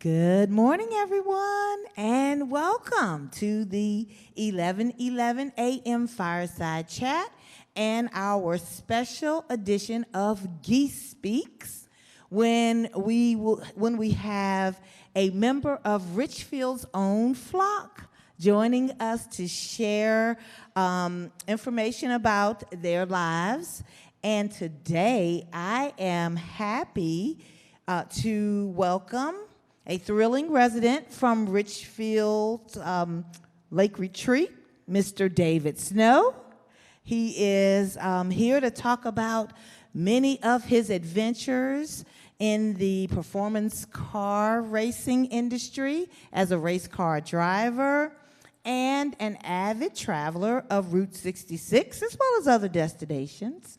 Good morning, everyone, and welcome to the 11:11 a.m. Fireside Chat and our special edition of Geese Speaks, when we have a member of Richfield's own flock joining us to share information about their lives. And today, I am happy to welcome a thrilling resident from Richfield Lake Retreat, Mr. David Snow. He is here to talk about many of his adventures in the performance car racing industry as a race car driver and an avid traveler of Route 66, as well as other destinations.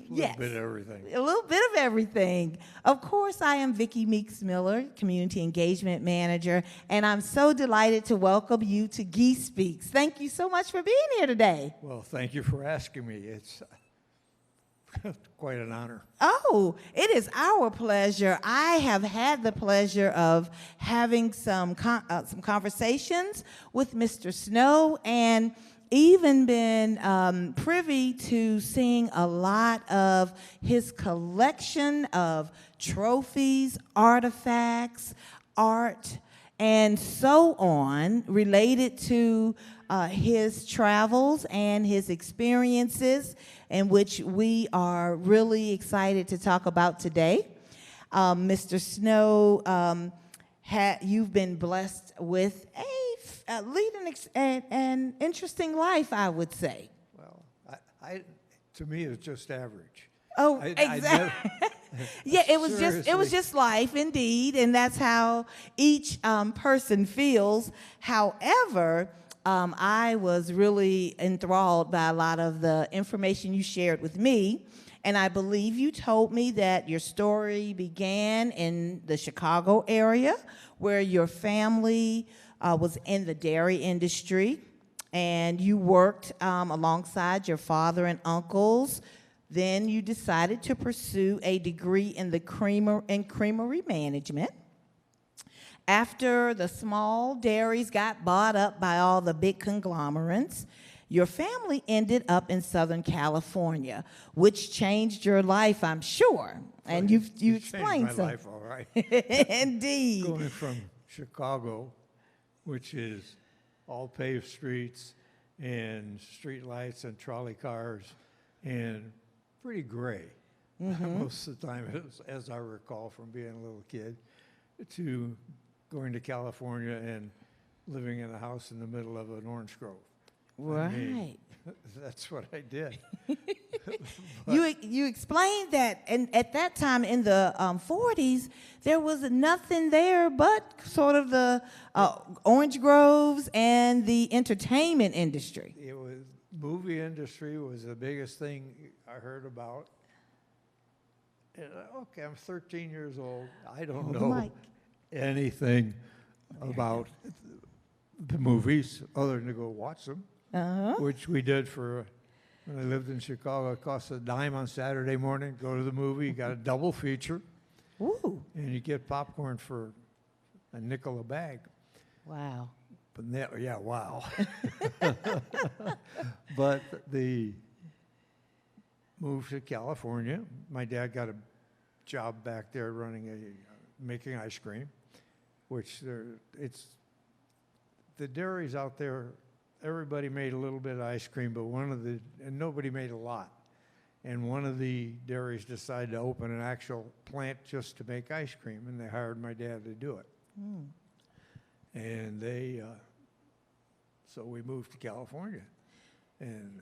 A little bit of everything. A little bit of everything. Of course, I am Vickie Meeks-Miller, Community Engagement Manager, and I'm so delighted to welcome you to Geese Speaks. Thank you so much for being here today. Well, thank you for asking me. It's quite an honor. Oh, it is our pleasure. I have had the pleasure of having some conversations with Mr. Snow and even been privy to seeing a lot of his collection of trophies, artifacts, art, and so on related to his travels and his experiences, in which we are really excited to talk about today. Mr. Snow, you've been blessed with leading an interesting life, I would say. Well, to me, it's just average. Oh, exactly. Yeah, it was just life, indeed, and that's how each person feels. However, I was really enthralled by a lot of the information you shared with me, and I believe you told me that your story began in the Chicago area, where your family was in the dairy industry, and you worked alongside your father and uncles. Then you decided to pursue a degree in the creamery management. After the small dairies got bought up by all the big conglomerates, your family ended up in Southern California, which changed your life, I'm sure. And you explained my life, all right. Indeed. Going from Chicago, which is all paved streets and street lights and trolley cars and pretty gray most of the time, as I recall from being a little kid, to going to California and living in a house in the middle of an orange grove. Right. I mean, that's what I did. You explained that, and at that time in the 40s, there was nothing there but sort of the orange groves and the entertainment industry. It was movie industry was the biggest thing I heard about. And, okay, I'm 13 years old. I don't know anything about the movies other than to go watch them, which we did when I lived in Chicago. It cost a dime on Saturday morning. Go to the movie. You got a double feature. Ooh. And you get popcorn for a nickel a bag. Wow. But yeah, wow. But the move to California, my dad got a job back there making ice cream, which the dairies out there, everybody made a little bit of ice cream, but and nobody made a lot. And one of the dairies decided to open an actual plant just to make ice cream, and they hired my dad to do it. Mm. And so we moved to California. And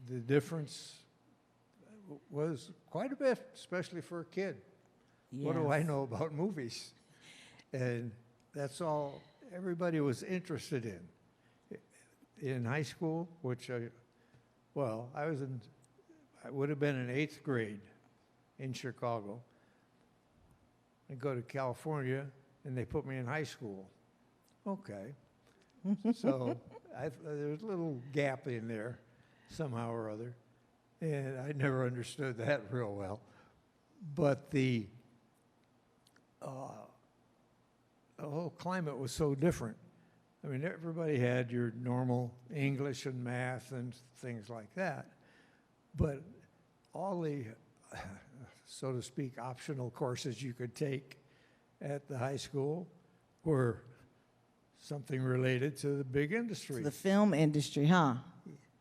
the difference was quite a bit, especially for a kid. Yes. What do I know about movies? And that's all everybody was interested in. In high school, which I would have been in 8th grade in Chicago. I go to California, and they put me in high school. Okay. So there's a little gap in there somehow or other, and I never understood that real well. But the whole climate was so different. I mean, everybody had your normal English and math and things like that, but all the, so to speak, optional courses you could take at the high school were something related to the big industry. The film industry, huh?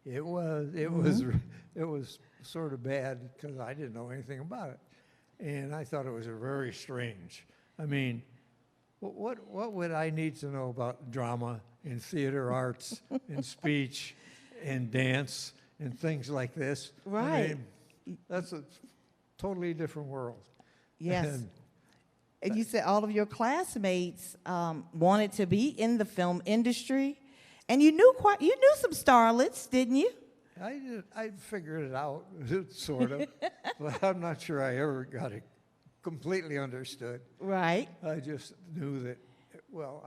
It was sort of bad because I didn't know anything about it, and I thought it was very strange. I mean, what would I need to know about drama and theater arts and speech and dance and things like this? Right. I mean, that's a totally different world. Yes. And you said all of your classmates wanted to be in the film industry, and you knew some starlets, didn't you? I figured it out, sort of, but I'm not sure I ever got it completely understood. Right. I just knew that, well,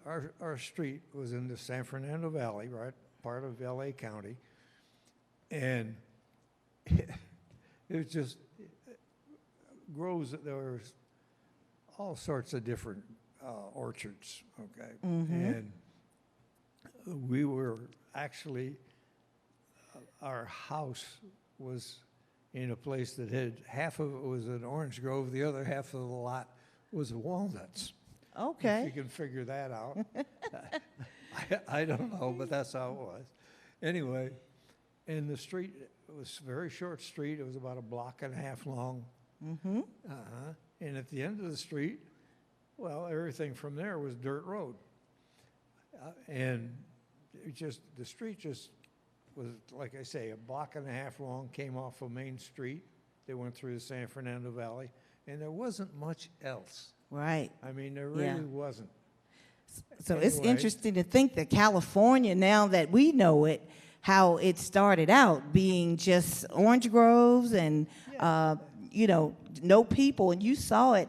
our street was in the San Fernando Valley, right, part of LA County, and it just grows, there was all sorts of different orchards, okay? And we were actually, our house was in a place that had half of it was an orange grove, the other half of the lot was walnuts. Okay. If you can figure that out. I don't know, but that's how it was. Anyway, and the street, it was a very short street. It was about a block and a half long. And at the end of the street, well, everything from there was dirt road. And the street just was, like I say, a block and a half long, came off of Main Street. They went through the San Fernando Valley, and there wasn't much else. Right. I mean, there really wasn't. So Anyway. it's interesting to think that California, now that we know it, how it started out being just orange groves and, no people, and you saw it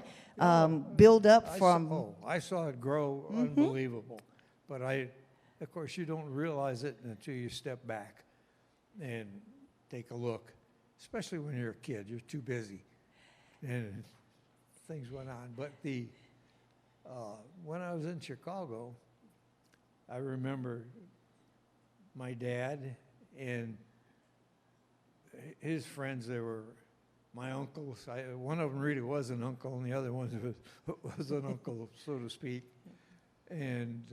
build up from... I saw it grow unbelievable. But of course, you don't realize it until you step back and take a look, especially when you're a kid. You're too busy, and things went on. But when I was in Chicago, I remember my dad and his friends. They were my uncles. One of them really was an uncle, and the other one was an uncle, so to speak. And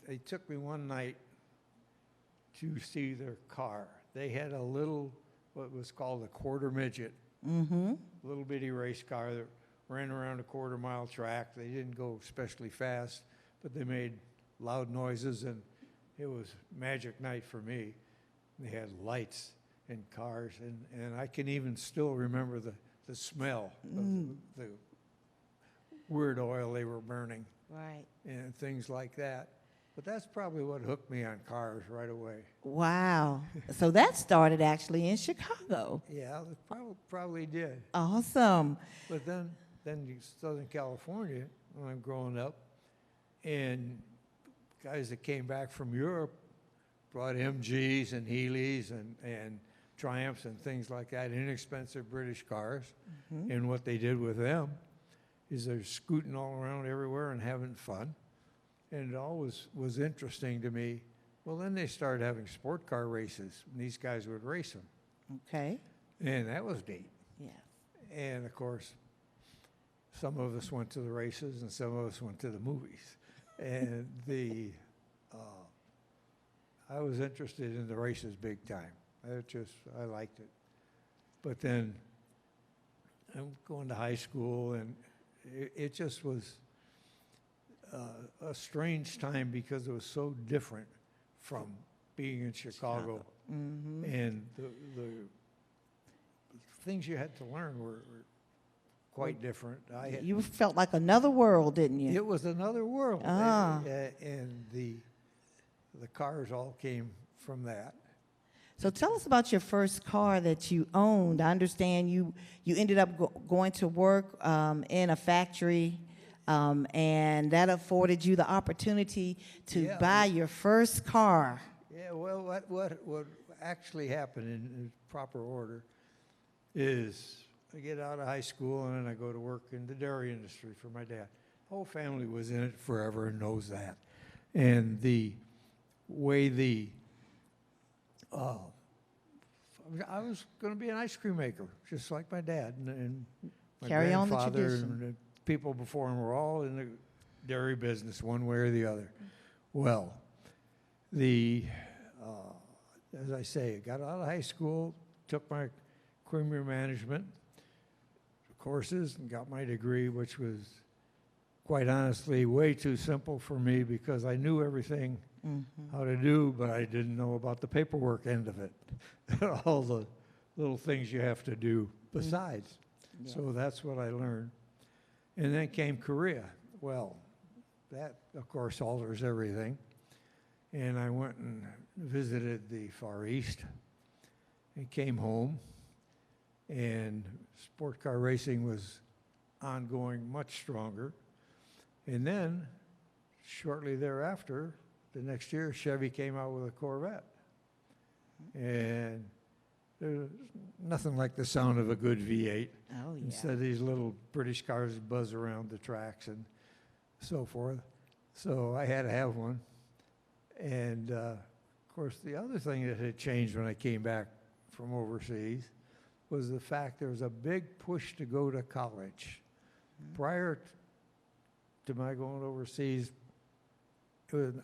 they took me one night to see their car. They had a little, what was called a quarter midget, little bitty race car that ran around a quarter-mile track. They didn't go especially fast, but they made loud noises, and it was a magic night for me. They had lights and cars, and I can even still remember the smell of the weird oil they were burning. Right. And things like that. But that's probably what hooked me on cars right away. Wow. So that started actually in Chicago. Yeah, it probably did. Awesome. But then Southern California, when I'm growing up, and guys that came back from Europe brought MGs and Healey's and Triumphs and things like that, inexpensive British cars. And what they did with them is they're scooting all around everywhere and having fun. And it always was interesting to me. Well, then they started having sport car races, and these guys would race them. Okay. And that was neat. Yeah. And, of course, some of us went to the races and some of us went to the movies. And I was interested in the races big time. I liked it. But then I'm going to high school, and it just was a strange time because it was so different from being in Chicago. And the things you had to learn were quite different. You felt like another world, didn't you? It was another world. And the cars all came from that. So tell us about your first car that you owned. I understand you ended up going to work in a factory, and that afforded you the opportunity to buy your first car. Yeah, well, what actually happened in proper order is I get out of high school and then I go to work in the dairy industry for my dad. whole family was in it forever and knows that. And the way I was going to be an ice cream maker, just like my dad and my Carry on the grandfather tradition. and the people before him were all in the dairy business one way or the other. Well, as I say, I got out of high school, took my creamery management courses and got my degree, which was quite honestly way too simple for me because I knew everything how to do, but I didn't know about the paperwork end of it, all the little things you have to do besides. Yeah. So that's what I learned. And then came Korea. Well, that, of course, alters everything. And I went and visited the Far East and came home. And sport car racing was ongoing much stronger. And then, shortly thereafter, the next year, Chevy came out with a Corvette. And there's nothing like the sound of a good V8. Oh, yeah. Instead of these little British cars that buzz around the tracks and so forth. So I had to have one. And, of course, the other thing that had changed when I came back from overseas was the fact there was a big push to go to college. Prior to my going overseas, you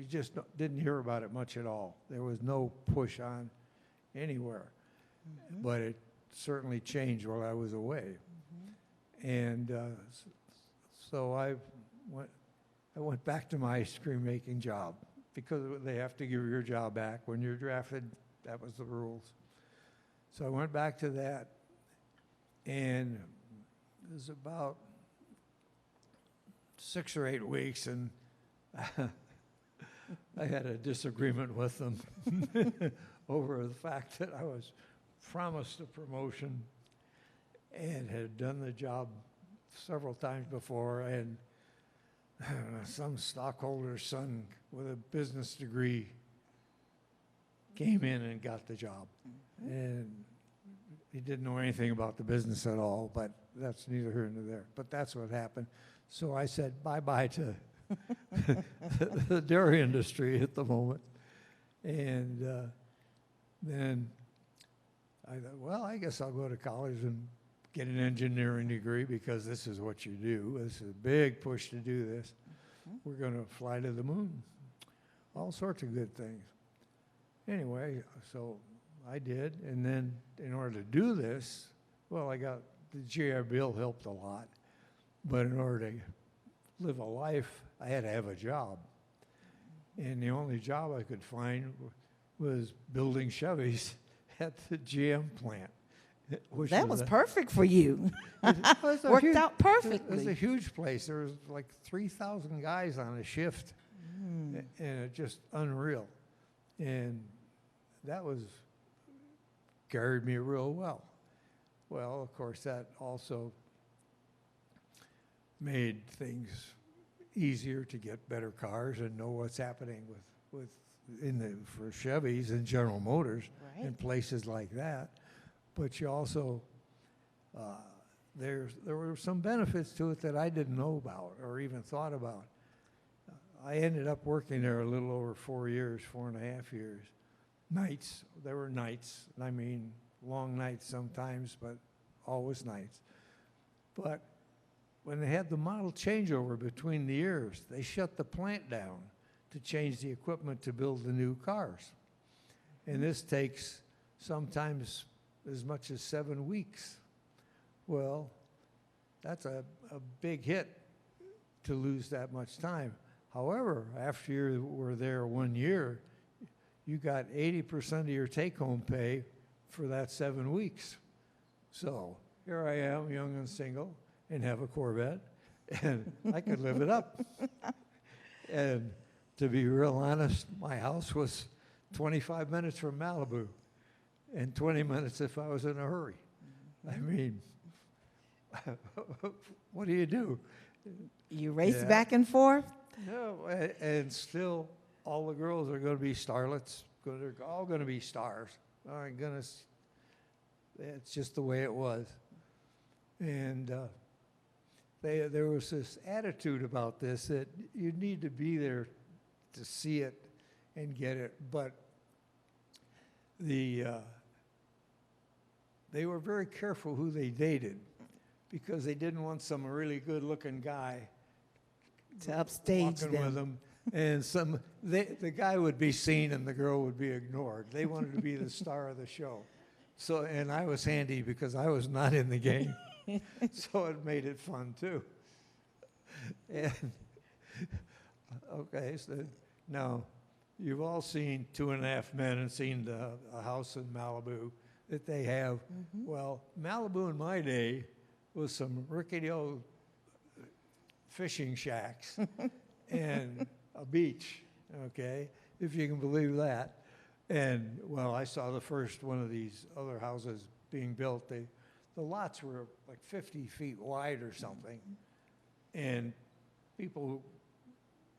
just didn't hear about it much at all. There was no push on anywhere. But it certainly changed while I was away. And so I went back to my ice cream making job because they have to give your job back. When you're drafted, that was the rules. So I went back to that, and it was about 6 or 8 weeks, and I had a disagreement with them over the fact that I was promised a promotion and had done the job several times before, and some stockholder's son with a business degree came in and got the job. And he didn't know anything about the business at all, but that's neither here nor there. But that's what happened. So I said bye-bye to the dairy industry at the moment. And then I thought, well, I guess I'll go to college and get an engineering degree because this is what you do. This is a big push to do this. We're going to fly to the moon. All sorts of good things. Anyway, so I did. And then in order to do this, well, I got the GI Bill helped a lot. But in order to live a life, I had to have a job. And the only job I could find was building Chevys at the GM plant. That was perfect for you. Worked out perfectly. It was a huge place. There was like 3,000 guys on a shift, and it just unreal. And that carried me real well. Well, of course, that also made things easier to get better cars and know what's happening for Chevys and General Motors and places like that. But you also, there were some benefits to it that I didn't know about or even thought about. I ended up working there a little over 4 years, 4.5 years. Nights, there were nights, I mean long nights sometimes, but always nights. But when they had the model changeover between the years, they shut the plant down to change the equipment to build the new cars. And this takes sometimes as much as 7 weeks. Well, that's a big hit to lose that much time. However, after you were there 1 year, you got 80% of your take-home pay for that 7 weeks. So here I am, young and single, and have a Corvette, and I could live it up. And to be real honest, my house was 25 minutes from Malibu, and 20 minutes if I was in a hurry. I mean, what do you do? You race back and forth? No, and still all the girls are going to be starlets. They're all going to be stars. Oh, my goodness. It's just the way it was. And there was this attitude about this that you need to be there to see it and get it, but they were very careful who they dated because they didn't want some really good-looking guy To upstage walking with them. them, and the guy would be seen and the girl would be ignored. They wanted to be the star of the show. So, and I was handy because I was not in the game, so it made it fun too. And okay, so now you've all seen 2.5 Men and seen a house in Malibu that they have. Mm-hmm. Well, Malibu in my day was some rickety old fishing shacks and a beach, okay, if you can believe that. And, well, I saw the first one of these other houses being built. The lots were like 50 feet wide or something. And people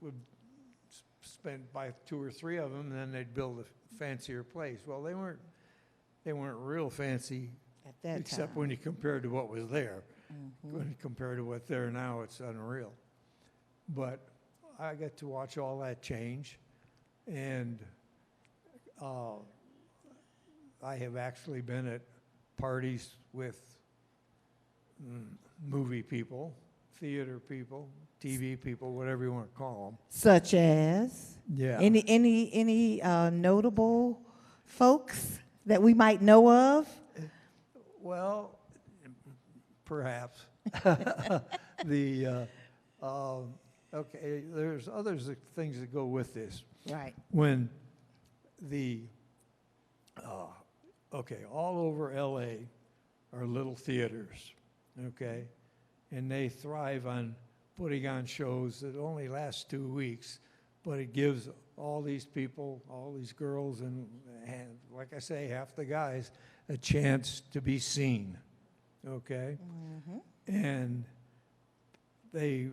would buy 2 or 3 of them, and then they'd build a fancier place. Well, they weren't real fancy At that except time. when you compared to what was there. Mm-hmm. When you compare to what's there now, it's unreal. But I get to watch all that change, and I have actually been at parties with movie people, theater people, TV people, whatever you want to call Such as? them. Yeah. Any notable folks that we might know of? Well, perhaps. Okay, there's things that go with this. Right. When all over LA are little theaters, okay? And they thrive on putting on shows that only last 2 weeks, but it gives all these people, all these girls, and like I say, half the guys, a chance to be seen, okay? Mm-hmm. And they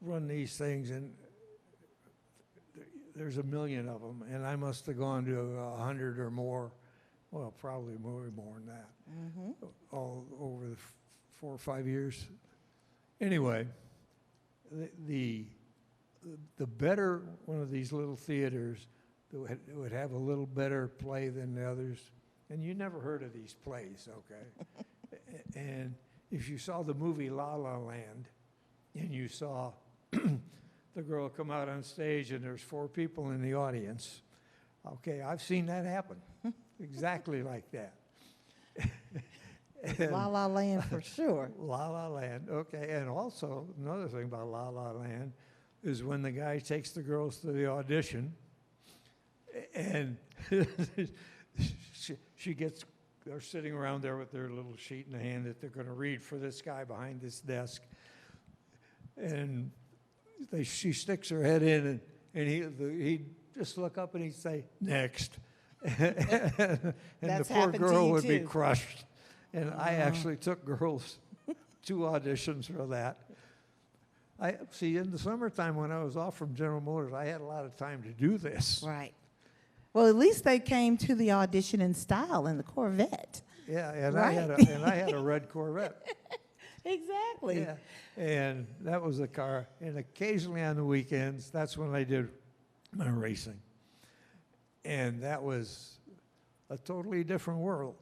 run these things, and there's 1 million of them, and I must have gone to 100 or more, well, probably more than that, Mm-hmm. all over the 4 or 5 years. Anyway, the better one of these little theaters that would have a little better play than the others, and you never heard of these plays, okay? And if you saw the movie La La Land, and you saw the girl come out on stage and there's 4 people in the audience, okay, I've seen that happen, exactly like that. La La Land for sure. La La Land, okay, and also another thing about La La Land is when the guy takes the girls to the audition, and they're sitting around there with their little sheet in the hand that they're going to read for this guy behind this desk, and she sticks her head in, and he'd just look up and he'd say, "Next," and That's the poor happened to girl you would be too. crushed. And I actually took girls 2 auditions for that. I see, in the summertime when I was off from General Motors, I had a lot of time to do this. Right. Well, at least they came to the audition in style in the Corvette. Yeah, and Right. I had a red Corvette. Exactly. Yeah, and that was a car. And occasionally on the weekends, that's when I did my racing. And that was a totally different world.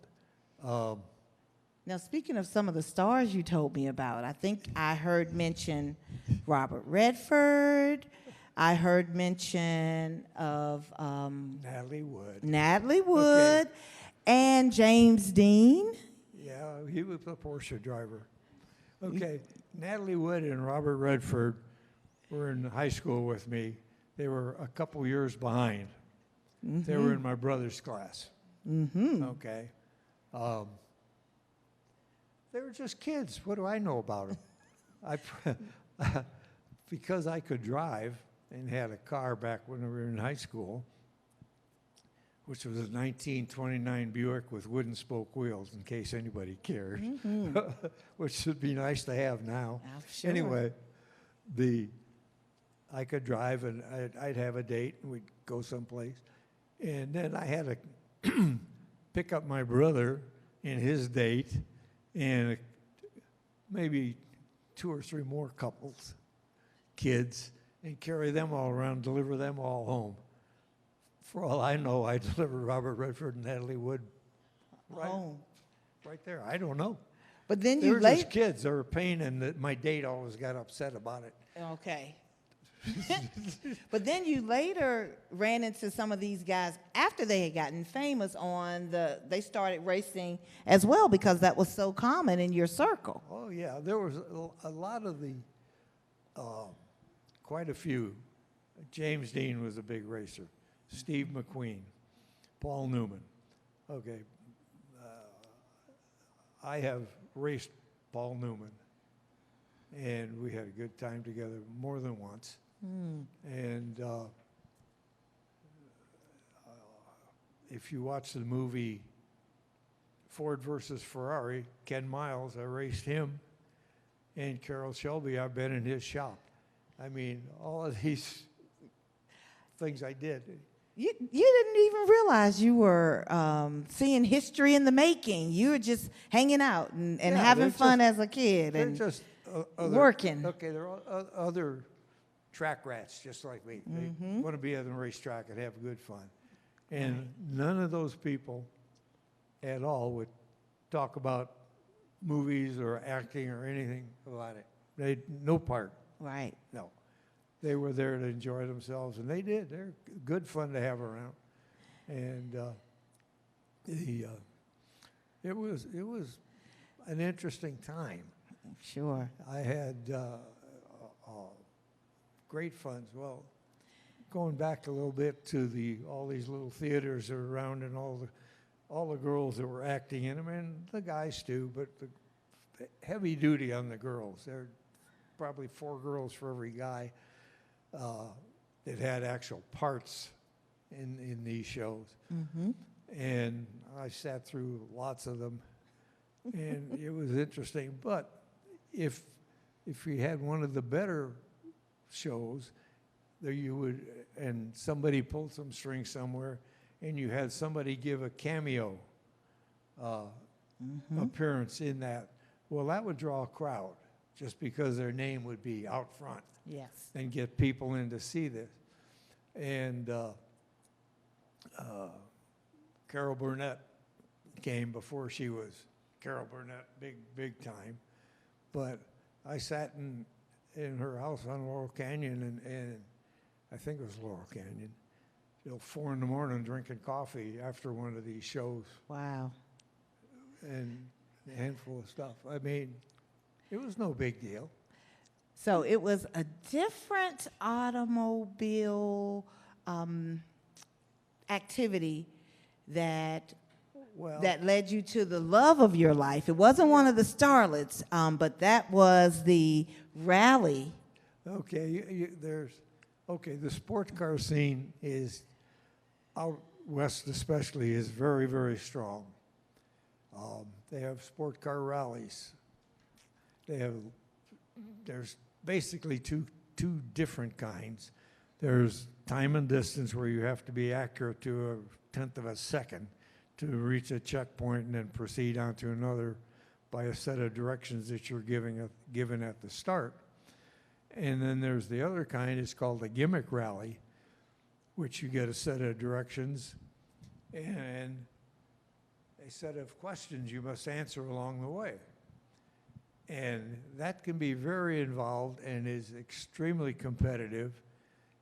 Now, speaking of some of the stars you told me about, I think I heard mention Robert Redford. I heard mention of Natalie Wood. Natalie Wood and James Dean. Yeah, he was a Porsche driver. Okay, Natalie Wood and Robert Redford were in high school with me. They were a couple years behind. Mm-hmm. They were in my brother's class. Mm-hmm. Okay. They were just kids. What do I know about them? Because I could drive and had a car back when we were in high school, which was a 1929 Buick with wooden spoke wheels, in case anybody cared, Mm-hmm. which would be nice to have now. Sure. Anyway, I could drive, and I'd have a date, and we'd go someplace. And then I had to pick up my brother and his date, and maybe 2 or 3 more couples, kids, and carry them all around, deliver them all home. For all I know, I delivered Robert Redford and Natalie Wood Home. right there. I don't know. But then They you were later. just kids. They were a pain, and my date always got upset about it. Okay. But then you later ran into some of these guys after they had gotten famous they started racing as well because that was so common in your circle. Oh, yeah. There was a lot of the, quite a few. James Dean was a big racer. Steve McQueen. Paul Newman. Okay. I have raced Paul Newman, and we had a good time together more than once. And if you watch the movie Ford versus Ferrari, Ken Miles, I raced him, and Carroll Shelby, I've been in his shop. I mean, all of these things I did. You didn't even realize you were seeing history in the making. You were just hanging out and having fun as a kid They're and just working. Okay, there are other track rats just like me. They want to be at the racetrack and have good fun. And none of those people at all would talk about movies or acting or anything about it. They no part. Right. No. They were there to enjoy themselves, and they did. They're good fun to have around. And it was an interesting time. Sure. I had great fun. Well, going back a little bit to all these little theaters that are around and all the girls that were acting in them, and the guys too, but the heavy duty on the girls. There are probably 4 girls for every guy that had actual parts in these shows. And I sat through lots of them, and it was interesting. But if you had one of the better shows, there you would, and somebody pulled some string somewhere, and you had somebody give a cameo appearance in that, well, that would draw a crowd just because their name would be out front. Yes. And get people in to see this. And Carol Burnett came before she was Carol Burnett, big time. But I sat in her house on Laurel Canyon, and I think it was Laurel Canyon, till 4 in the morning drinking coffee after one of these shows. Wow. And a handful of stuff. I mean, it was no big deal. So it was a different automobile activity that led you to the love of your life. It wasn't one of the starlets, but that was the rally. Okay, the sports car scene is out west especially is very, very strong. They have sport car rallies. There's basically two different kinds. There's time and distance where you have to be accurate to 1/10 of a second to reach a checkpoint and then proceed on to another by a set of directions that you're given at the start. And then there's the other kind, it's called a gimmick rally, which you get a set of directions and a set of questions you must answer along the way. And that can be very involved and is extremely competitive.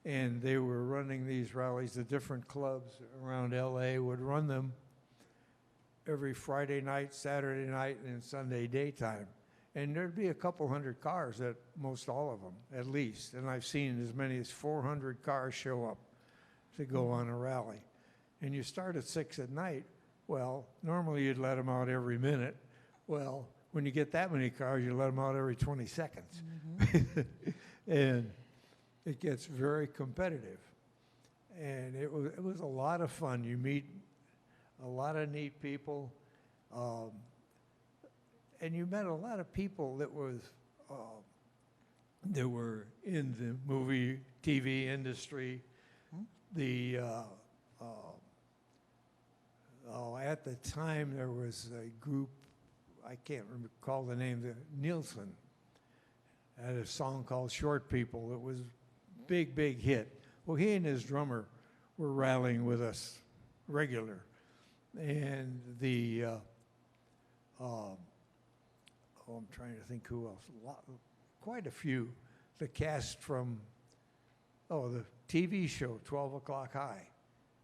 And they were running these rallies. The different clubs around LA would run them every Friday night, Saturday night, and Sunday daytime. And there'd be a couple hundred cars at most all of them, at least. And I've seen as many as 400 cars show up to go on a rally. And you start at 6 at night. Well, normally you'd let them out every minute. Well, when you get that many cars, you let them out every 20 seconds. And it gets very competitive. And it was a lot of fun. You meet a lot of neat people. And you met a lot of people that were in the movie, TV industry. At the time, there was a group, I can't recall the name, Nielsen had a song called Short People. It was big, big hit. Well, he and his drummer were rallying with us regular. And I'm trying to think who else. Quite a few. The cast from, the TV show, 12 O'Clock High.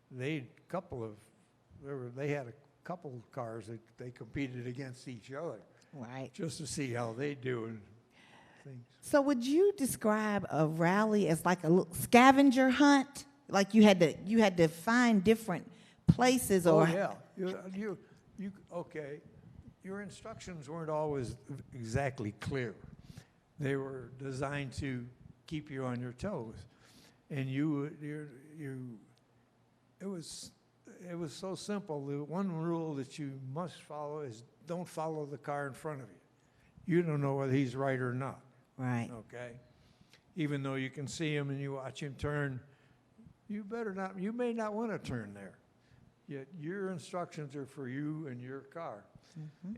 They had a couple of cars that they competed against each other. Right. Just to see how they do and things. So would you describe a rally as like a little scavenger hunt? Like you had to find different places, or Oh yeah, okay. Your instructions weren't always exactly clear. They were designed to keep you on your toes, and it was so simple. The one rule that you must follow is don't follow the car in front of you. You don't know whether he's right or not. right? Okay, even though you can see him and you watch him turn, you may not want to turn there. Yet your instructions are for you and your car.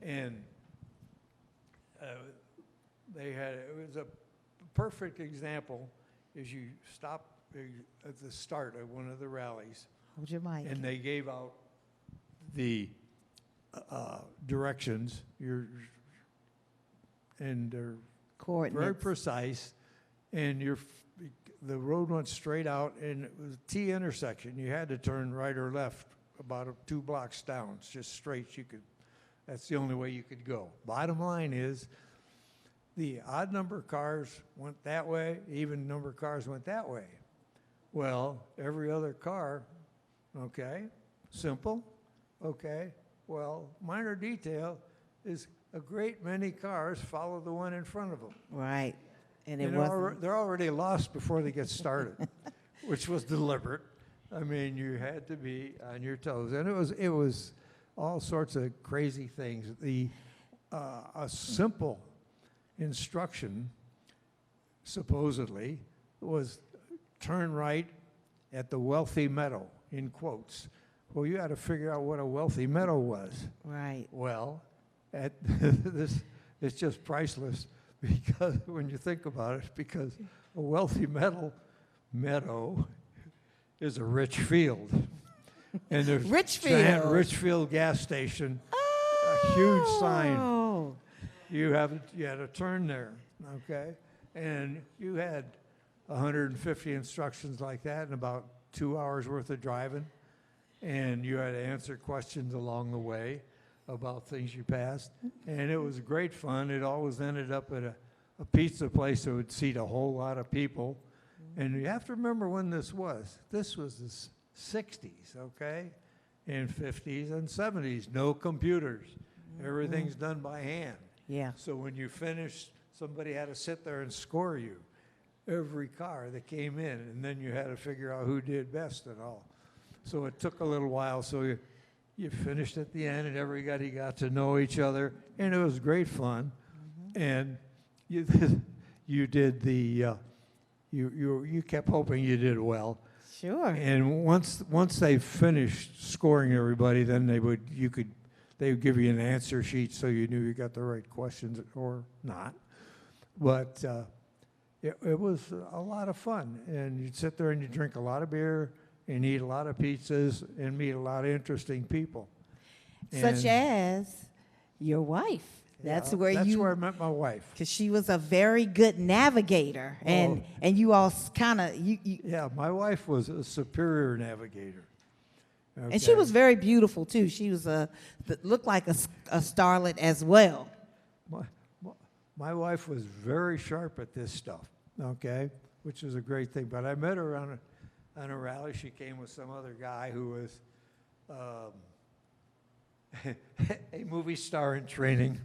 And it was a perfect example is you stop at the start of one of the rallies, Hold your mic. and they gave out the directions, and they're Coordinates. very precise, and the road went straight out, and it was a T intersection. You had to turn right or left about 2 blocks down. It's just straight. That's the only way you could go. Bottom line is, the odd number cars went that way, even number cars went that way. Well, every other car, okay, simple, okay. Well, minor detail is a great many cars follow the one in front of them. Right. And it And wasn't. they're already lost before they get started, which was deliberate. I mean, you had to be on your toes, and it was all sorts of crazy things. A simple instruction, supposedly, was turn right at the wealthy meadow, in quotes. Well, you had to figure out what a wealthy meadow was. Right. Well, it's just priceless because when you think about it, because a wealthy meadow is a rich field. And there's Richfield. giant Richfield gas station, a huge sign. Oh. You had to turn there, okay? And you had 150 instructions like that in about 2 hours worth of driving. And you had to answer questions along the way about things you passed. And it was great fun. It always ended up at a pizza place that would seat a whole lot of people. And you have to remember when this was. This was the 60s, okay? And 50s and 70s. No computers. Everything's done by hand. Yeah. So when you finished, somebody had to sit there and score you, every car that came in, and then you had to figure out who did best and all. So it took a little while. So you finished at the end, and everybody got to know each other, and it was great fun. And you did you kept hoping you did well. Sure. And once they finished scoring everybody, then they would give you an answer sheet so you knew you got the right questions or not. But it was a lot of fun. And you'd sit there and you'd drink a lot of beer and eat a lot of pizzas and meet a lot of interesting people. Such as your wife. That's where That's where I met my wife. Because she was a very good navigator, and you all kind of Yeah, my wife was a superior navigator. Okay. And she was very beautiful too. She was looked like a starlet as well. My wife was very sharp at this stuff, okay, which is a great thing. But I met her on a rally. She came with some other guy who was a movie star in training.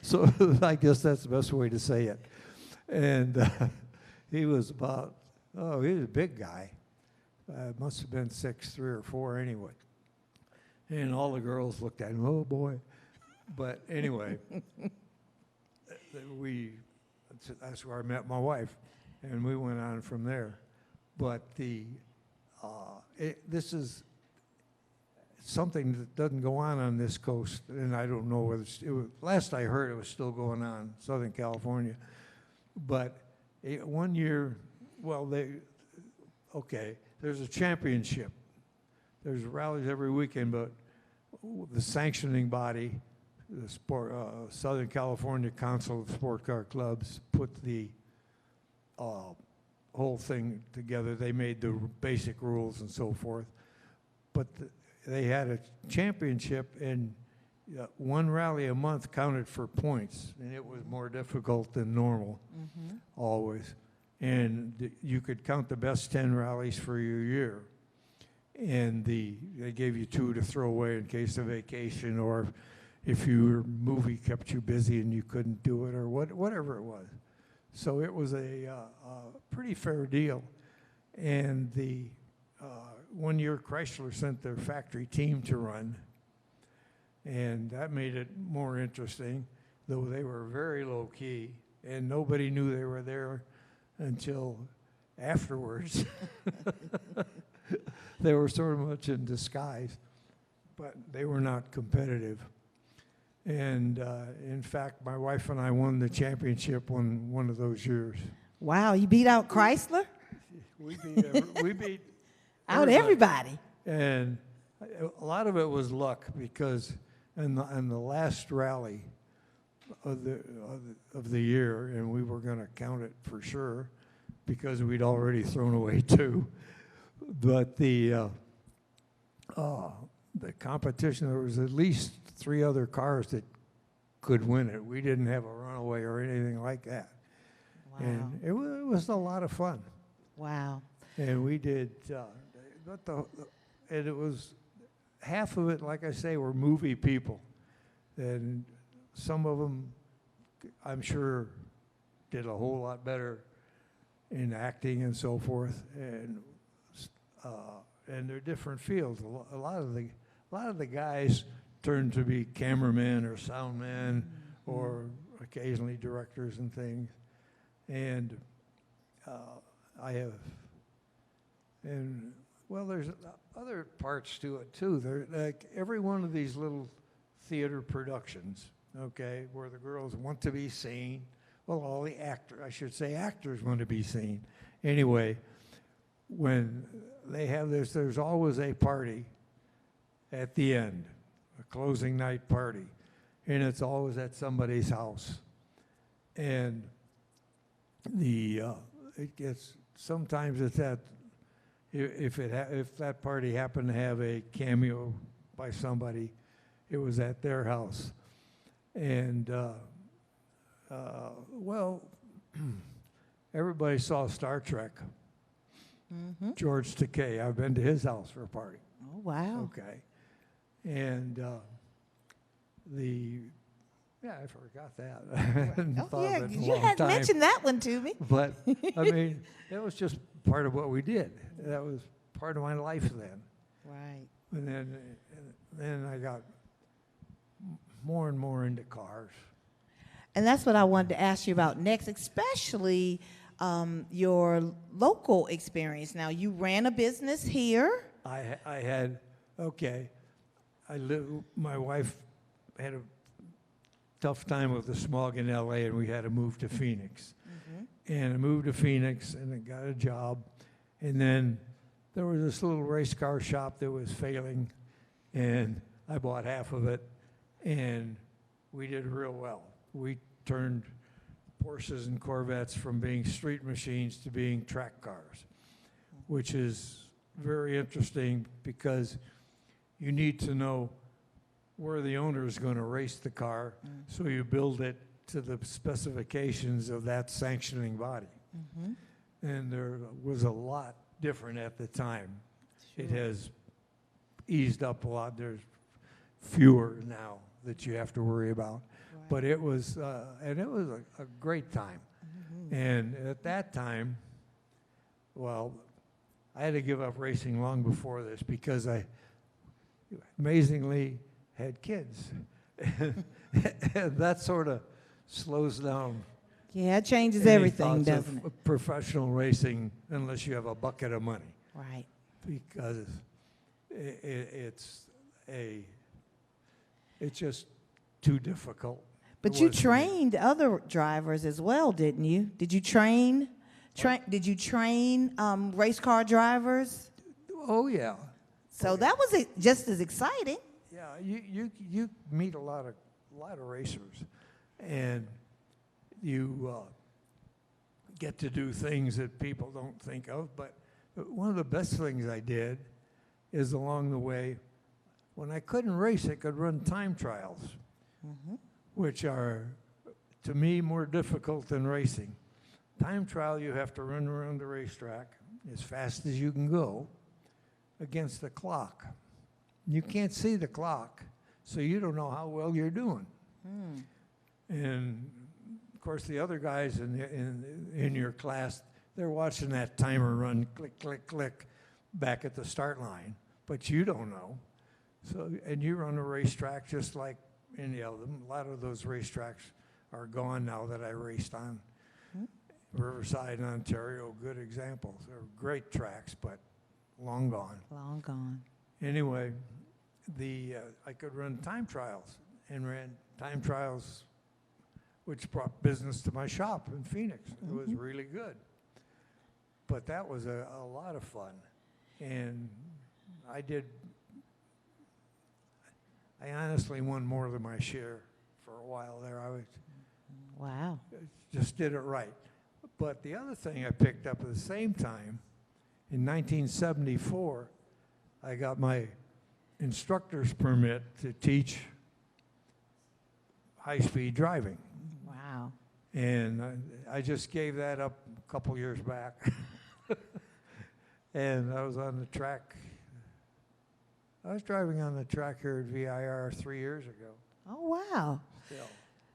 So I guess that's the best way to say it. And he was he was a big guy. Must have been 6'3" or 4" anyway. And all the girls looked at him, oh boy. But anyway, that's where I met my wife. And we went on from there. But it's something that doesn't go on this coast, and I don't know whether last I heard it was still going on, Southern California. But one year, well, there's a championship. There's rallies every weekend, but the sanctioning body, the Southern California Council of Sport Car Clubs, put the whole thing together. They made the basic rules and so forth. But they had a championship, and one rally a month counted for points, and it was more difficult than normal, always. And you could count the best 10 rallies for your year. And they gave you 2 to throw away in case of vacation, or if your movie kept you busy and you couldn't do it, or whatever it was. So it was a pretty fair deal. And the one year Chrysler sent their factory team to run, and that made it more interesting, though they were very low key, and nobody knew they were there until afterwards. They were sort of much in disguise, but they were not competitive. And in fact, my wife and I won the championship one of those years. Wow, you beat out Chrysler? We beat out everybody. And a lot of it was luck, because in the last rally of the year, and we were going to count it for sure because we'd already thrown away 2. But the competition, there was at least 3 other cars that could win it. We didn't have a runaway or anything like that. Wow. And it was a lot of fun. Wow. And we did, and it was, half of it, like I say, were movie people. And some of them, I'm sure, did a whole lot better in acting and so forth. And they're different fields. A lot of the guys turned to be cameramen or soundmen, or occasionally directors and things. And there's other parts to it too. There, like every one of these little theater productions, okay, where the girls want to be seen. Well, all the actors want to be seen. Anyway, when they have this, there's always a party at the end, a closing night party, and it's always at somebody's house. And sometimes it's at, if that party happened to have a cameo by somebody, it was at their house. And everybody saw Star Trek. George Takei, I've been to his house for a party. Oh, wow. Okay. And I forgot that. I hadn't thought of it in a you long had time. mentioned that one to me. But, I mean, that was just part of what we did. That was part of my life then. Right. And then I got more and more into cars. And that's what I wanted to ask you about next, especially your local experience. Now, you ran a business here. I had, my wife had a tough time with the smog in LA, and we had to move to Phoenix. And I moved to Phoenix, and I got a job. And then there was this little race car shop that was failing, and I bought half of it, and we did real well. We turned Porsches and Corvettes from being street machines to being track cars, which is very interesting because you need to know where the owner is going to race the car, so you build it to the specifications of that sanctioning body. And there was a lot different at the time. Sure. It has eased up a lot. There's fewer now that you have to worry about. Right. But it was, and it was a great time. And at that time, well, I had to give up racing long before this because I amazingly had kids. And that sort of slows down. Yeah, it changes everything, doesn't it? Professional racing, unless you have a bucket of money. Right. Because it's it's just too difficult. But It you was for me. trained other drivers as well, didn't you? Did you train? Did you train race car drivers? Oh, yeah. So that was just as exciting. Yeah, you meet a lot of racers, and you get to do things that people don't think of. But one of the best things I did is along the way, when I couldn't race, I could run time trials, which are, to me, more difficult than racing. Time trial, you have to run around the racetrack as fast as you can go against the clock. You can't see the clock, so you don't know how well you're doing. And of course, the other guys in your class, they're watching that timer run, click, click, click, back at the start line, but you don't know. So, and you run a racetrack just like any of them. A lot of those racetracks are gone now that I raced on. Riverside, Ontario, good examples. They're great tracks, but long gone. Long gone. Anyway, I could run time trials and ran time trials, which brought business to my shop in Phoenix. It was really good. But that was a lot of fun. And I honestly won more than my share for a while there. Wow. Just did it right. But the other thing I picked up at the same time, in 1974, I got my instructor's permit to teach high-speed driving. Wow. And I just gave that up a couple years back. And I was on the track. I was driving on the track here at VIR 3 years ago. Oh, wow. Still.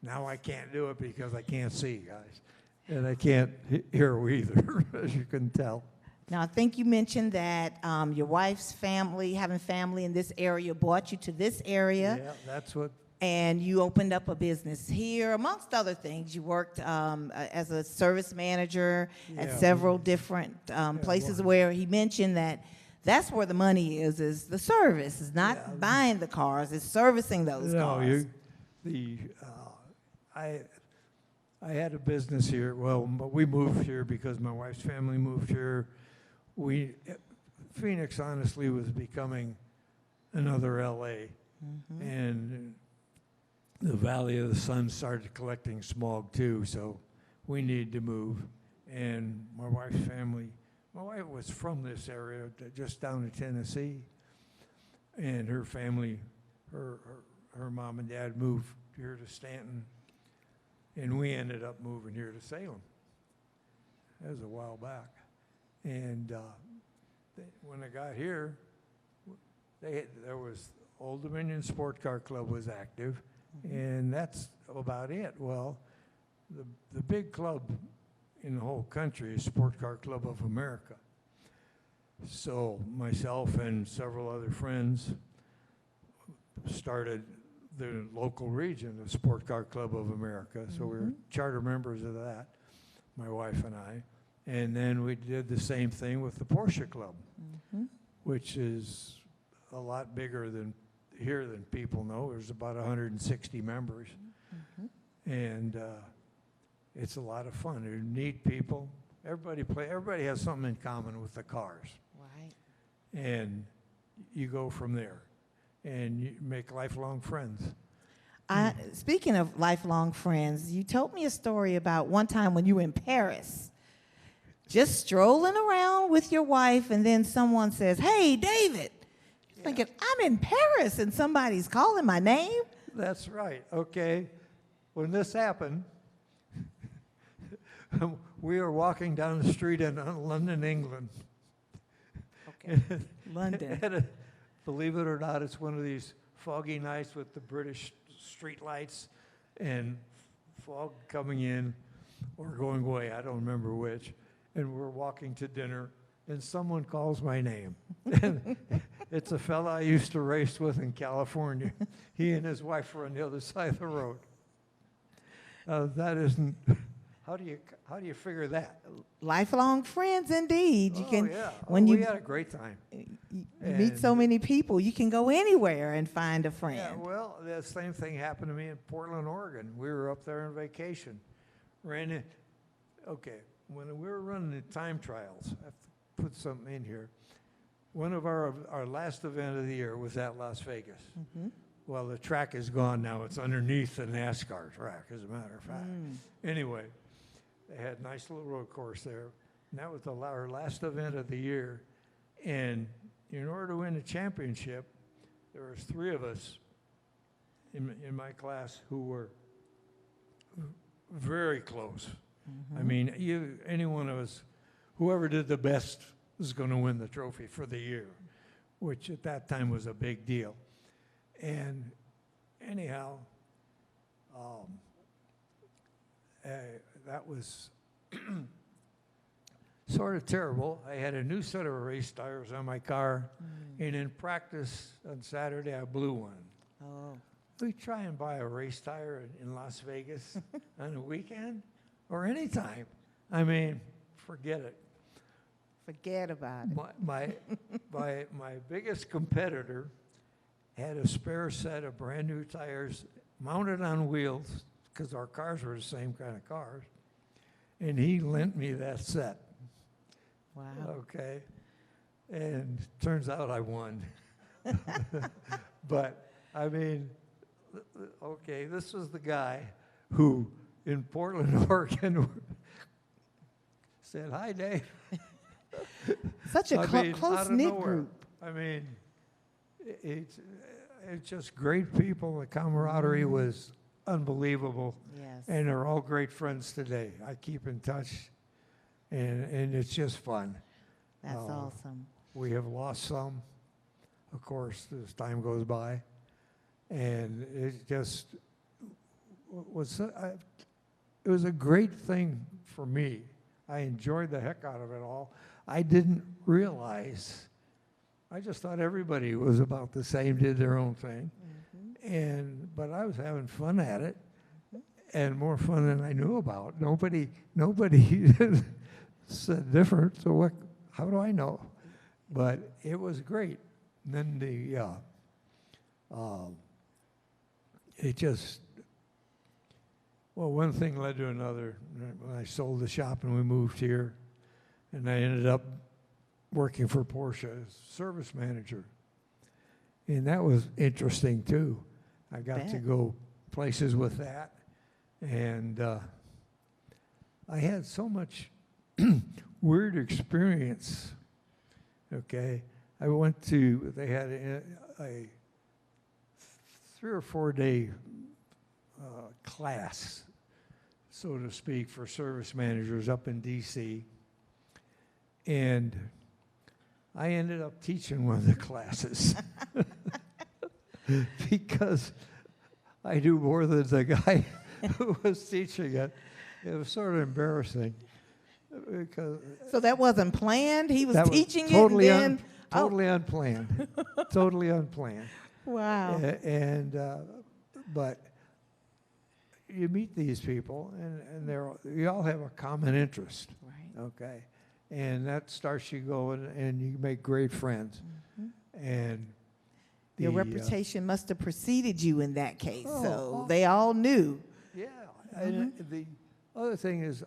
Now I can't do it because I can't see, guys. And I can't hear either, as you can tell. Now, I think you mentioned that your wife's family, having family in this area, brought you to this area. Yeah, that's what. And you opened up a business here, amongst other things. You worked as a service manager at several different places where he mentioned that that's where the money is the service. It's not buying the cars, it's servicing those cars. I had a business here. Well, but we moved here because my wife's family moved here. Phoenix, honestly, was becoming another LA. And the Valley of the Sun started collecting smog too, so we needed to move. And my wife's family, my wife was from this area, just down in Tennessee. And her family, her mom and dad moved here to Stanton. And we ended up moving here to Salem. That was a while back. And when I got here, there was Old Dominion Sport Car Club was active, and that's about it. Well, the big club in the whole country is Sport Car Club of America. So myself and several other friends started the local region of Sport Car Club of America. So we were charter members of that, my wife and I. And then we did the same thing with the Porsche Club, which is a lot bigger than here than people know. There's about 160 members. And it's a lot of fun. They're neat people. Everybody has something in common with the cars. Right. And you go from there. And you make lifelong friends. Speaking of lifelong friends, you told me a story about one time when you were in Paris, just strolling around with your wife, and then someone says, "Hey, David." You're thinking, I'm in Paris, and somebody's calling my name? That's right. Okay. When this happened, we were walking down the street in London, England. Okay. London. Believe it or not, it's one of these foggy nights with the British street lights and fog coming in or going away, I don't remember which. And we're walking to dinner, and someone calls my name. And it's a fella I used to race with in California. He and his wife were on the other side of the road. That isn't How do you figure that? Lifelong friends, indeed. You Oh, can yeah. when we you had a great time. you meet so And- many people, you can go anywhere and find a friend. Yeah, well, the same thing happened to me in Portland, Oregon. We were up there on vacation. Ran in, okay, when we were running the time trials, I have to put something in here. One of our last event of the year was at Las Vegas. Well, the track is gone now. It's underneath the NASCAR track, as a matter of fact. Anyway, they had a nice little road course there. And that was our last event of the year. And in order to win the championship, there was 3 of us in my class who were very close. I mean, any one of us, whoever did the best was going to win the trophy for the year, which at that time was a big deal. And anyhow, that was sort of terrible. I had a new set of race tires on my car, and in practice on Saturday, I blew one. Oh. We try and buy a race tire in Las Vegas on a weekend or anytime. I mean, forget it. Forget about it. My biggest competitor had a spare set of brand new tires mounted on wheels because our cars were the same kind of cars, and he lent me that set. Wow. Okay, and turns out I won. But I mean, okay, this was the guy who in Portland, Oregon, said, "Hi, Dave." Such a I mean, out of close-knit nowhere. group. I mean, it's just great people. The camaraderie was unbelievable. Yes. And they're all great friends today. I keep in touch, and it's just fun. That's awesome. We have lost some, of course, as time goes by. And it just was, it was a great thing for me. I enjoyed the heck out of it all. I didn't realize, I just thought everybody was about the same, did their own thing. But I was having fun at it, and more fun than I knew about. Nobody said different, so how do I know? But it was great. And then one thing led to another. When I sold the shop and we moved here, and I ended up working for Porsche as service manager. And that was interesting too. I got to go places with that. And I had so much weird experience. Okay. I went to, they had a 3 or 4 day class, so to speak, for service managers up in D.C. And I ended up teaching one of the classes because I knew more than the guy who was teaching it. It was sort of embarrassing. So that wasn't planned? He was that teaching was totally it and then... totally unplanned. Totally unplanned. Wow. But you meet these people, and you all have a common interest. Right. Okay. And that starts you going, and you make great friends. And Your reputation must have preceded you in that case, Oh, so oh. they all knew. Yeah. And the other thing is,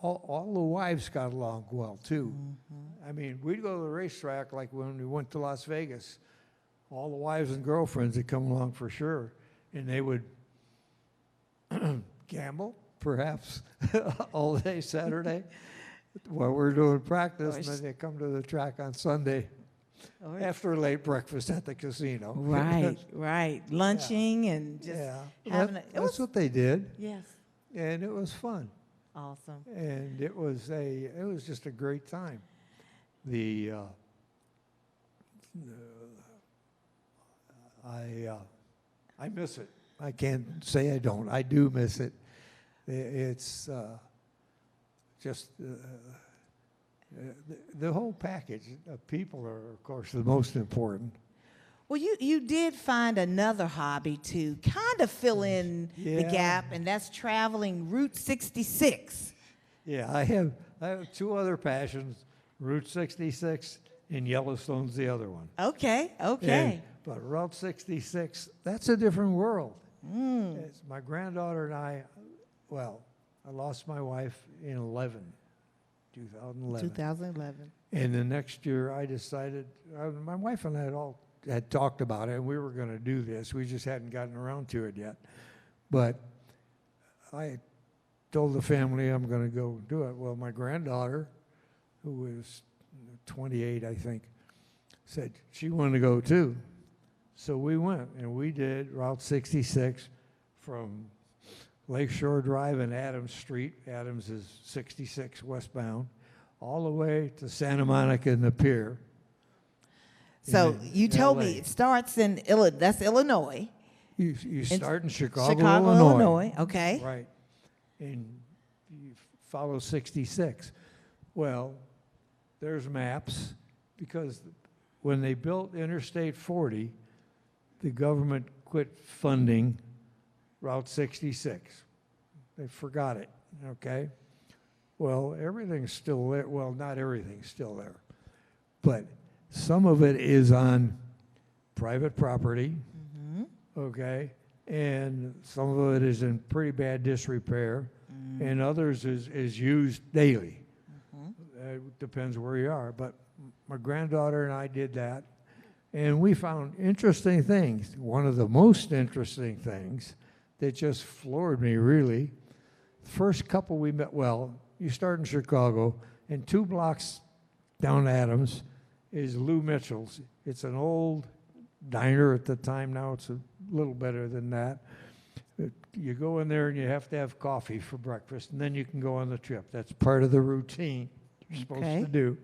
all the wives got along well, too. I mean, we'd go to the racetrack, like when we went to Las Vegas. All the wives and girlfriends would come along for sure, and they would gamble, perhaps, all day Saturday while we're doing practice, and then they come to the track on Sunday after a late breakfast at the casino. Right, right. Lunching and just having that's what they did, Yes. and it was fun. Awesome. And it was just a great time. I miss it. I can't say I don't. I do miss it. It's just the whole package of people are, of course, the most important. Well, you did find another hobby to kind of fill in the Yeah. gap, and that's traveling Route 66. Yeah, I have two other passions, Route 66 and Yellowstone's the other one. Okay, And, okay. but Route 66, that's a different world. Mm. It's my granddaughter and I lost my wife in 2011. 2011. And the next year I decided, my wife and I had talked about it, and we were going to do this. We just hadn't gotten around to it yet. But I told the family I'm going to go do it. Well, my granddaughter, who was 28, I think, said she wanted to go too. So we went, and we did Route 66 from Lakeshore Drive and Adams Street. Adams is 66 westbound, all the way to Santa Monica and the pier. So in you told LA. me it starts in that's Illinois. You start in Chicago, Illinois. Okay. Right. And you follow 66. Well, there's maps, because when they built Interstate 40, the government quit funding Route 66. They forgot it, okay? Well, everything's still there. Well, not everything's still there. But some of it is on private property, okay? And some of it is in pretty bad disrepair, and others is used daily. It depends where you are. But my granddaughter and I did that, and we found interesting things. One of the most interesting things that just floored me, really, the first couple we met, you start in Chicago, and 2 blocks down Adams is Lou Mitchell's. It's an old diner at the time. Now it's a little better than that. You go in there and you have to have coffee for breakfast, and then you can go on the trip. That's part of the routine you're supposed to do.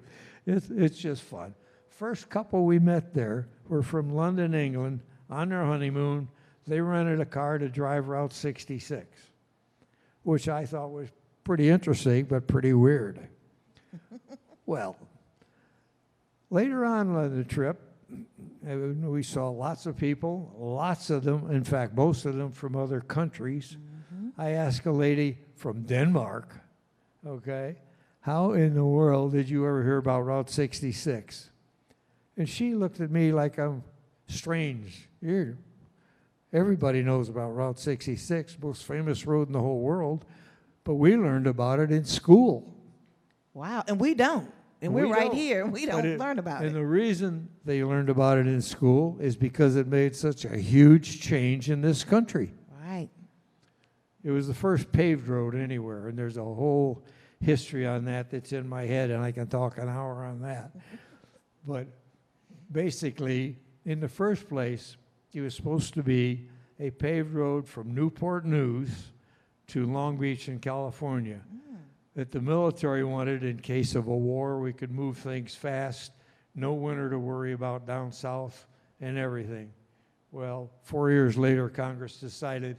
It's just fun. First couple we met there were from London, England, on their honeymoon. They rented a car to drive Route 66, which I thought was pretty interesting, but pretty weird. Well, later on the trip, we saw lots of people, lots of them, in fact, most of them from other countries. I asked a lady from Denmark, okay, how in the world did you ever hear about Route 66? And she looked at me like I'm strange. Everybody knows about Route 66, most famous road in the whole world, but we learned about it in school. Wow, and we don't. And we're right here, and we don't learn about it. And the reason they learned about it in school is because it made such a huge change in this country. Right. It was the first paved road anywhere, and there's a whole history on that that's in my head, and I can talk an hour on that. But basically, in the first place, it was supposed to be a paved road from Newport News to Long Beach in California. That the military wanted in case of a war, we could move things fast, no winter to worry about down south and everything. Well, 4 years later, Congress decided,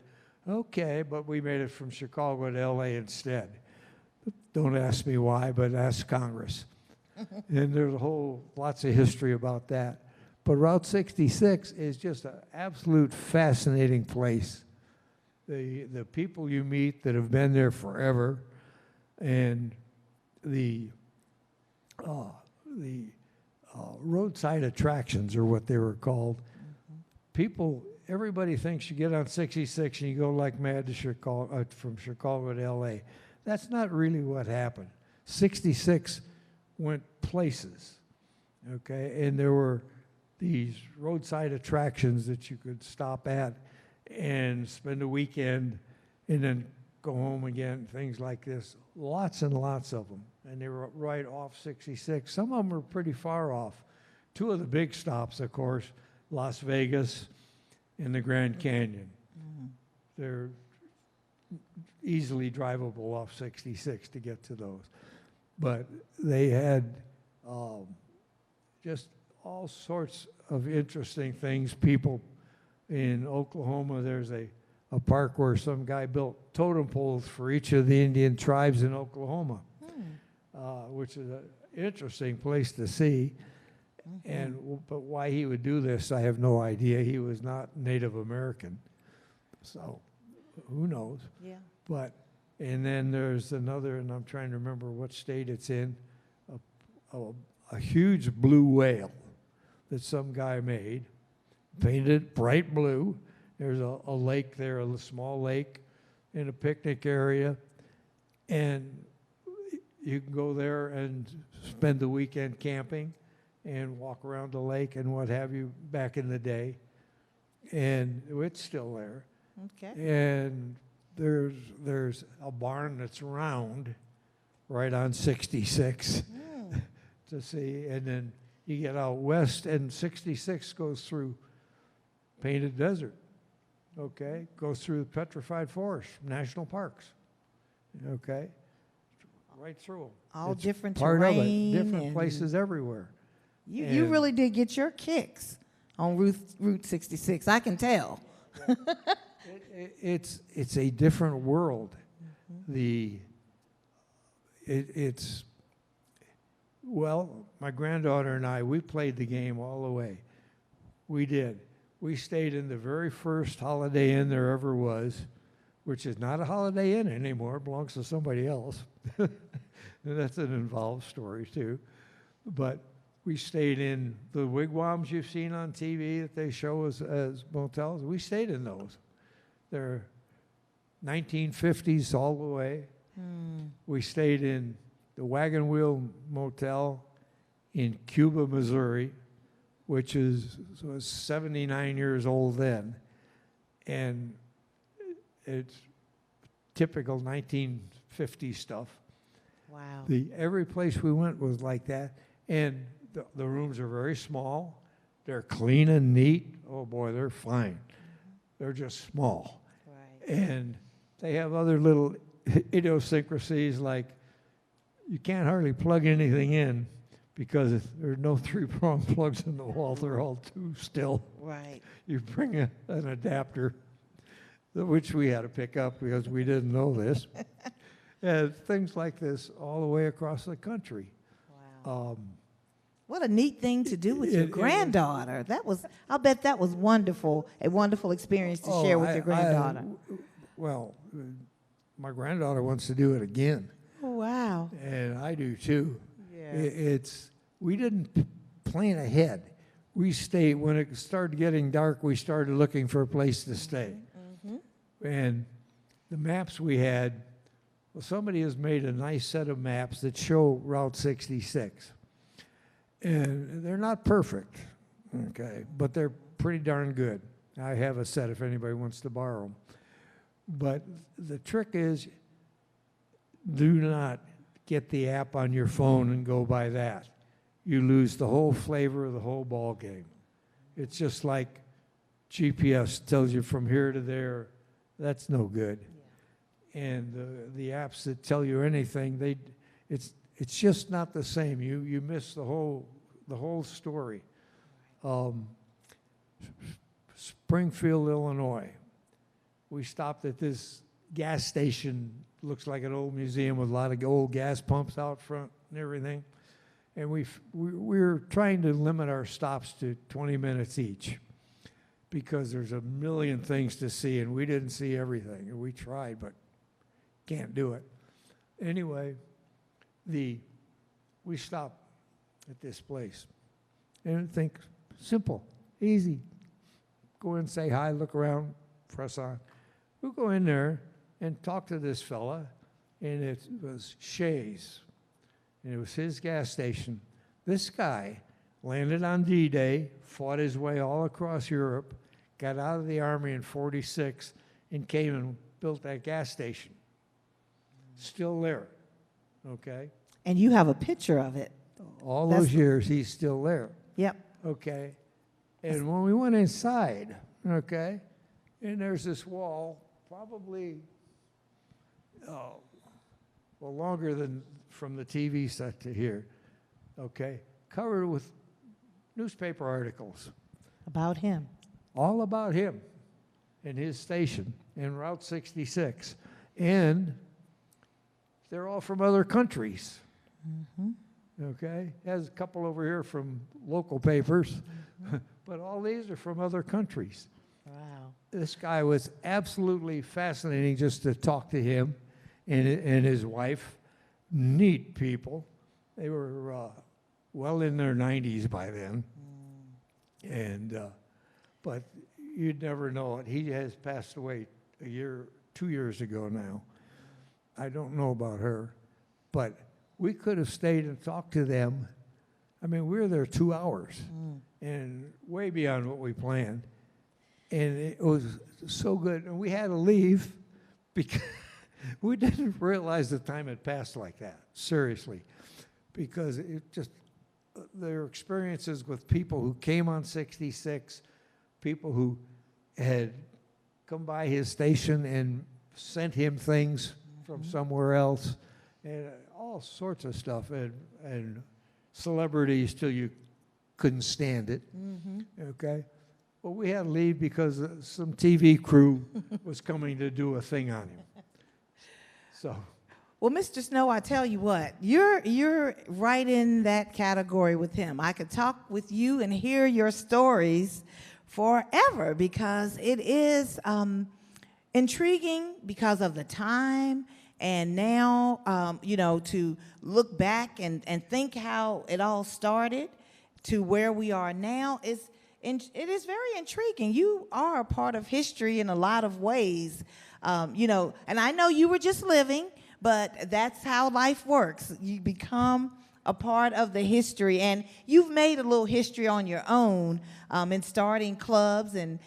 okay, but we made it from Chicago to LA instead. Don't ask me why, but ask Congress. And there's lots of history about that. But Route 66 is just an absolute fascinating place. The people you meet that have been there forever, and the roadside attractions are what they were called. Everybody thinks you get on 66 and you go like mad to Chicago, from Chicago to LA. That's not really what happened. 66 went places, okay? And there were these roadside attractions that you could stop at and spend a weekend and then go home again, things like this. Lots and lots of them. And they were right off 66. Some of them were pretty far off. Two of the big stops, of course, Las Vegas and the Grand Canyon. They're easily drivable off 66 to get to those. But they had just all sorts of interesting things. People in Oklahoma, there's a park where some guy built totem poles for each of the Indian tribes in Oklahoma, which is an interesting place to see. But why he would do this, I have no idea. He was not Native American, so who knows? Yeah. But and then there's another, and I'm trying to remember what state it's in. A huge blue whale that some guy made, painted it bright blue. There's a lake there, a small lake in a picnic area, and you can go there and spend the weekend camping and walk around the lake and what have you back in the day. And it's still there. Okay. And there's a barn that's round right on 66 to see. And then you get out west, and 66 goes through Painted Desert, okay? Goes through the Petrified Forest, national parks, okay? Right through them. All It's different part terrain. of it, different places everywhere. You really did get your kicks on Route 66. I can tell. It's a different world. Well, my granddaughter and I, we played the game all the way. We did. We stayed in the very first Holiday Inn there ever was, which is not a Holiday Inn anymore. It belongs to somebody else. And that's an involved story, too. But we stayed in the wigwams you've seen on TV that they show as motels. We stayed in those. They're 1950s all the way. We stayed in the Wagon Wheel Motel in Cuba, Missouri, which was 79 years old then. And it's typical 1950s stuff. Wow. Every place we went was like that. And the rooms are very small. They're clean and neat. Oh, boy, they're fine. They're just small. Right. And they have other little idiosyncrasies, like you can't hardly plug anything in because there are no three-prong plugs in the wall. They're all two still. Right. You bring an adapter, which we had to pick up because we didn't know this. And things like this all the way across the country. Wow. What a neat thing to do with your granddaughter. I'll bet that was wonderful, a wonderful experience to share with your granddaughter. My granddaughter wants to do it again. Oh, wow. And I do too. Yeah. We didn't plan ahead. We stayed, when it started getting dark, we started looking for a place to stay. And the maps we had, well, somebody has made a nice set of maps that show Route 66. And they're not perfect, okay, but they're pretty darn good. I have a set if anybody wants to borrow them. But the trick is, do not get the app on your phone and go by that. You lose the whole flavor of the whole ball game. It's just like GPS tells you from here to there. That's no good. Yeah. And the apps that tell you anything, it's just not the same. You miss the whole story. Springfield, Illinois. We stopped at this gas station. Looks like an old museum with a lot of old gas pumps out front and everything. And we were trying to limit our stops to 20 minutes each because there's a million things to see, and we didn't see everything. And we tried, but can't do it. Anyway, we stopped at this place. And think, simple, easy. Go in, say hi, look around, press on. We'll go in there and talk to this fella, and it was Shays, and it was his gas station. This guy landed on D-Day, fought his way all across Europe, got out of the Army in 46, and came and built that gas station. Still there, okay? And you have a picture of it. All those years, he's still there. Yep. Okay. And when we went inside, okay, and there's this wall, probably, longer than from the TV set to here, okay, covered with newspaper articles. About him. All about him and his station in Route 66. And they're all from other countries. Okay? Has a couple over here from local papers, but all these are from other countries. Wow. This guy was absolutely fascinating just to talk to him and his wife. Neat people. They were well in their 90s by then. And but you'd never know it. He has passed away 2 years ago now. I don't know about her, but we could have stayed and talked to them. I mean, we were there 2 hours, and way beyond what we planned. And it was so good. And we had to leave because we didn't realize the time had passed like that, seriously, because it just, their experiences with people who came on 66, people who had come by his station and sent him things from somewhere else, and all sorts of stuff, and celebrities till you couldn't stand it. Okay? Well, we had to leave because some TV crew was coming to do a thing on him. So. Well, Mr. Snow, I tell you what, you're right in that category with him. I could talk with you and hear your stories forever because it is intriguing because of the time, and now, to look back and think how it all started to where we are now it is very intriguing. You are a part of history in a lot of ways, and I know you were just living, but that's how life works. You become a part of the history, and you've made a little history on your own in starting clubs and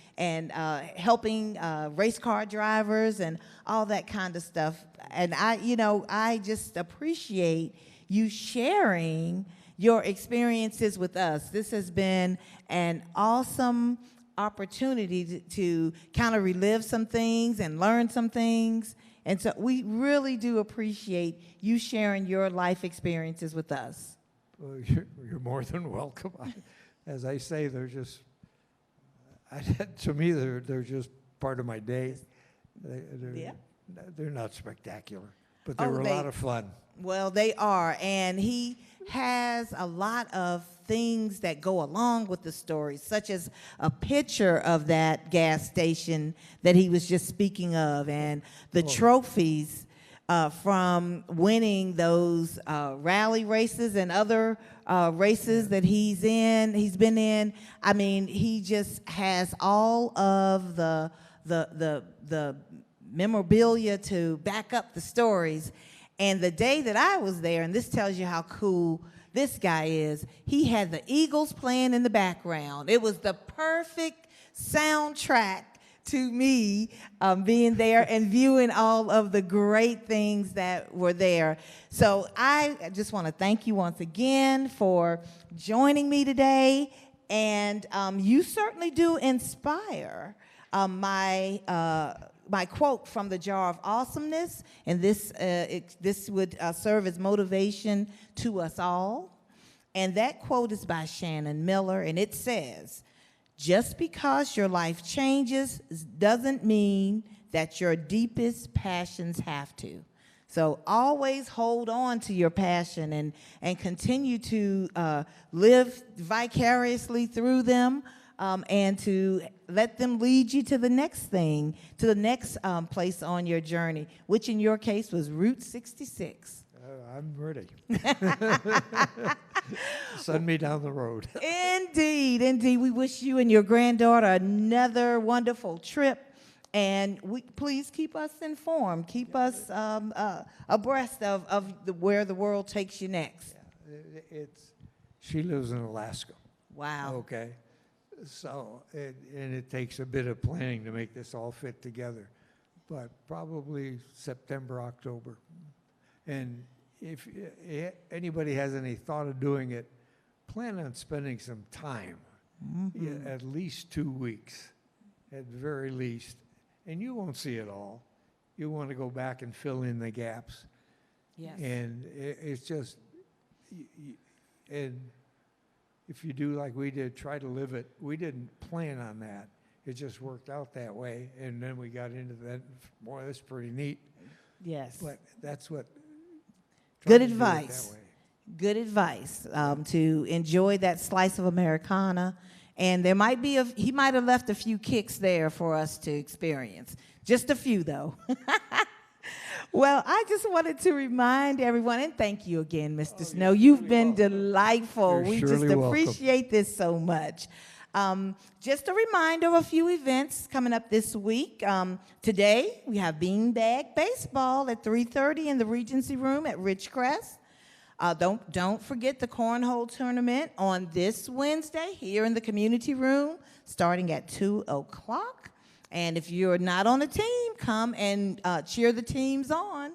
helping race car drivers and all that kind of stuff. And I just appreciate you sharing your experiences with us. This has been an awesome opportunity to kind of relive some things and learn some things. And so we really do appreciate you sharing your life experiences with us. Well, you're more than welcome. As I say, they're just, to me, they're just part of my day. They're not spectacular, but they were a lot of fun. Well, they are, and he has a lot of things that go along with the story, such as a picture of that gas station that he was just speaking of, and the trophies from winning those rally races and other races that he's been in. I mean, he just has all of the memorabilia to back up the stories. And the day that I was there, and this tells you how cool this guy is, he had the Eagles playing in the background. It was the perfect soundtrack to me being there and viewing all of the great things that were there. So I just want to thank you once again for joining me today. And you certainly do inspire my quote from the Jar of Awesomeness, and this would serve as motivation to us all. And that quote is by Shannon Miller, and it says, "Just because your life changes doesn't mean that your deepest passions have to." So always hold on to your passion and continue to live vicariously through them, and to let them lead you to the next thing, to the next place on your journey, which in your case was Route 66. I'm ready. Send me down the road. Indeed, indeed. We wish you and your granddaughter another wonderful trip. And please keep us informed. Keep us abreast of where the world takes you next. Yeah, she lives in Alaska. Wow. Okay. So, and it takes a bit of planning to make this all fit together. But probably September, October. And if anybody has any thought of doing it, plan on spending some time, at least 2 weeks, at the very least. And you won't see it all. You want to go back and fill in the gaps. Yes. And it's just, and if you do like we did, try to live it. We didn't plan on that. It just worked out that way. And then we got into that. Boy, that's pretty neat. Yes. But that's what. Good advice. Good advice to enjoy that slice of Americana. And there might be he might have left a few kicks there for us to experience. Just a few, though. Well, I just wanted to remind everyone, and thank you again, Mr. Snow. You've been delightful. We just appreciate this so much. Just a reminder of a few events coming up this week. Today, we have Beanbag Baseball at 3:30 in the Regency Room at Ridgecrest. Don't forget the Cornhole Tournament on this Wednesday here in the Community Room, starting at 2 o'clock. And if you're not on a team, come and cheer the teams on.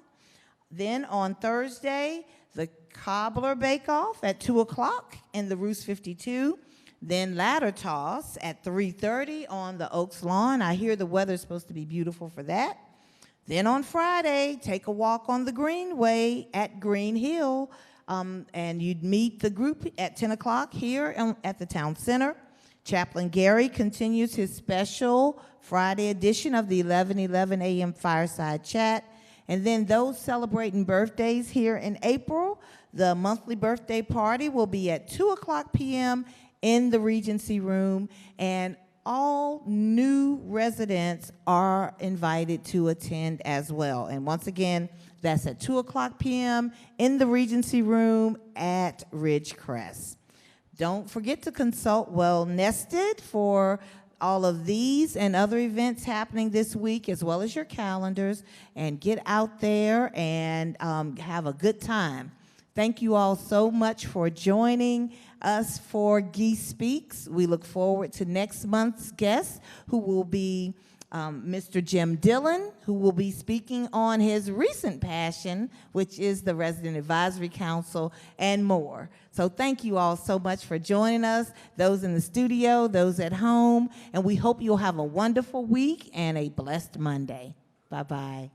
Then on Thursday, the Cobbler Bake-Off at 2 o'clock in the Roos 52. Then Ladder Toss at 3:30 on the Oaks Lawn. I hear the weather's supposed to be beautiful for that. Then on Friday, take a walk on the Greenway at Green Hill, and you'd meet the group at 10 o'clock here at the Town Center. Chaplain Gary continues his special Friday edition of the 11:11 a.m. Fireside Chat. And then those celebrating birthdays here in April, the monthly birthday party will be at 2 o'clock p.m. in the Regency Room, and all new residents are invited to attend as well. And once again, that's at 2 o'clock p.m. in the Regency Room at Ridgecrest. Don't forget to consult Well Nested for all of these and other events happening this week, as well as your calendars, and get out there and have a good time. Thank you all so much for joining us for Geese Speaks. We look forward to next month's guest, who will be Mr. Jim Dillon, who will be speaking on his recent passion, which is the Resident Advisory Council, and more. So thank you all so much for joining us, those in the studio, those at home, and we hope you'll have a wonderful week and a blessed Monday. Bye-bye.